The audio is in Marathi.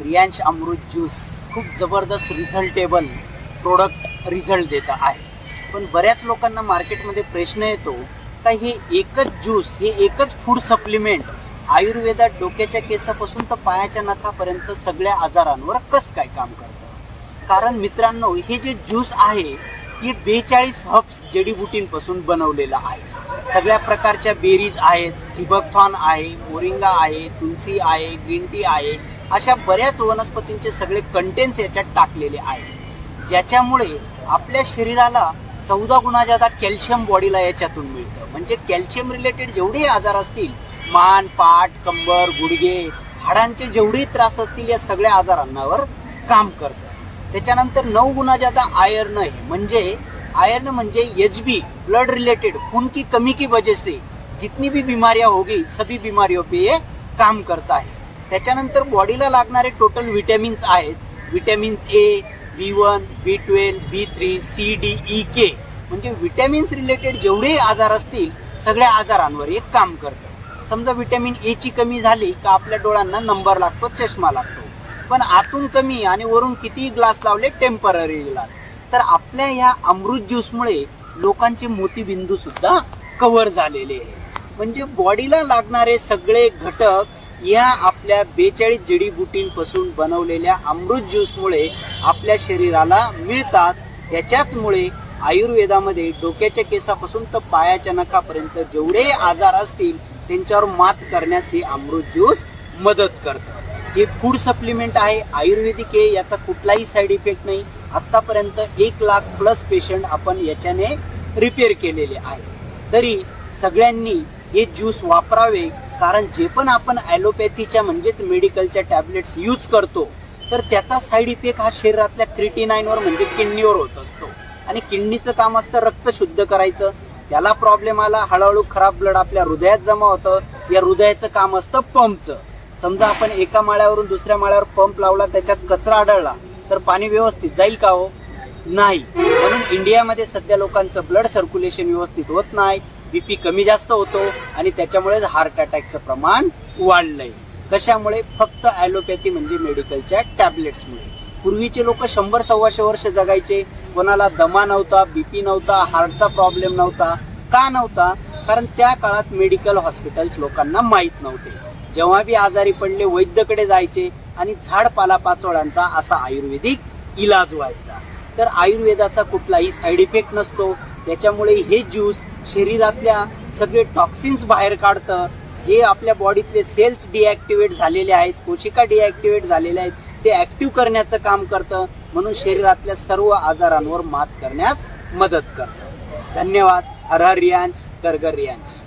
रियांश अमृत ज्यूस खूप जबरदस्त रिझल्टेबल प्रोडक्ट रिझल्ट देत आहे. पण बऱ्याच लोकांना मार्केटमध्ये प्रश्न येतो का हे एकच ज्यूस, हे एकच फूड सप्लिमेंट आयुर्वेदात डोक्याच्या केसापासून तर पायाच्या नखापर्यंत सगळ्या आजारांवर कसं काय काम करतं. कारण मित्रांनो, हे जे ज्यूस आहे हे 42 हर्ब्स जडीबुटींपासून बनवलेलं आहे. सगळ्या प्रकारच्या बेरीज आहेत, सिबकथॉर्न आहे, मोरिंगा आहे, तुलसी आहे, ग्रीन टी आहे, अशा बऱ्याच वनस्पतींचे सगळे कंटेंट्स याच्यात टाकलेले आहेत, ज्याच्यामुळे आपल्या शरीराला 14 गुणा जादा कॅल्शियम बॉडीला याच्यातून मिळतं. म्हणजे कॅल्शियम रिलेटेड जेवढे आजार असतील, मान, पाठ, कंबर, गुडघे, हाडांचे जेवढे त्रास असतील, या सगळ्या आजारांवर काम करतं. त्याच्यानंतर 9 गुना जादा आयर्न आहे. म्हणजे आयर्न म्हणजे एचबी, ब्लड रिलेटेड, खून की कमी की वजह से जितनी भी बीमारियां होगी सभी बीमारियों पे ये काम करता है. त्याच्यानंतर बॉडीला लागणारे टोटल विटॅमिन्स आहेत. विटॅमिन्स ए, B1, B12, B3, C, D, E, K म्हणजे विटॅमिन्स रिलेटेड जेवढे आजार असतील सगळ्या आजारांवर एक काम करतं. समजा विटॅमिन ए ची कमी झाली का आपल्या डोळ्यांना नंबर लागतो, चष्मा लागतो. पण आतून कमी आणि वरून कितीही ग्लास लावले, टेम्पररी ग्लास. तर आपल्या ह्या अमृत ज्यूसमुळे लोकांचे मोतीबिंदू सुद्धा कव्हर झालेले आहेत. म्हणजे बॉडीला लागणारे सगळे घटक या आपल्या 42 जडीबुटींपासून बनवलेल्या अमृत ज्यूसमुळे आपल्या शरीराला मिळतात. त्याच्याचमुळे आयुर्वेदामध्ये डोक्याच्या केसापासून तर पायाच्या नखापर्यंत जेवढे आजार असतील त्यांच्यावर मात करण्यास हे अमृत ज्यूस मदत करतं. हे फूड सप्लिमेंट आहे, आयुर्वेदिक आहे, याचा कुठलाही साईड इफेक्ट नाही. आत्तापर्यंत 1 लाख प्लस पेशंट आपण याच्याने रिपेअर केलेले आहे. तरी सगळ्यांनी हे ज्यूस वापरावे. कारण जे पण आपण ॲलोपॅथीच्या म्हणजेच मेडिकलच्या टॅबलेट्स यूज करतो तर त्याचा साईड इफेक्ट हा शरीरातल्या क्रिटिनाईनवर म्हणजे किडनीवर होत असतो. आणि किडनीचं काम असतं रक्त शुद्ध करायचं. त्याला प्रॉब्लेम आला, हळूहळू खराब ब्लड आपल्या हृदयात जमा होतं. या हृदयाचं काम असतं पंपचं. समजा आपण एका माळ्यावरून दुसऱ्या माळ्यावर पंप लावला, त्याच्यात कचरा आढळला तर पाणी व्यवस्थित जाईल का हो? नाही. म्हणून इंडियामध्ये सध्या लोकांचं ब्लड सर्क्युलेशन व्यवस्थित होत नाही, बीपी कमी जास्त होतो आणि त्याच्यामुळे हार्ट अटॅकचं प्रमाण वाढलंय. कशामुळे? फक्त ॲलोपॅथी म्हणजे मेडिकलच्या टॅबलेट्समुळे. पूर्वीचे लोक 100-125 वर्ष जगायचे. कोणाला दमा नव्हता, बीपी नव्हता, हार्टचा प्रॉब्लेम नव्हता. का नव्हता? कारण त्या काळात मेडिकल हॉस्पिटल्स लोकांना माहीत नव्हते. जेव्हा बी आजारी पडले वैद्यकडे जायचे आणि झाड पालापाचोळ्यांचा असा आयुर्वेदिक इलाज व्हायचा. तर आयुर्वेदाचा कुठलाही साईड इफेक्ट नसतो. त्याच्यामुळे हे ज्यूस शरीरातल्या सगळे टॉक्सिन्स बाहेर काढतं. जे आपल्या बॉडीतले सेल्स डिॲक्टिवेट झालेले आहेत, कोशिका डिॲक्टिवेट झालेल्या आहेत, ते ॲक्टिव्ह करण्याचं काम करतं. म्हणून शरीरातल्या सर्व आजारांवर मात करण्यास मदत करतं. धन्यवाद. हर हर रियांश, घर घर रियांश.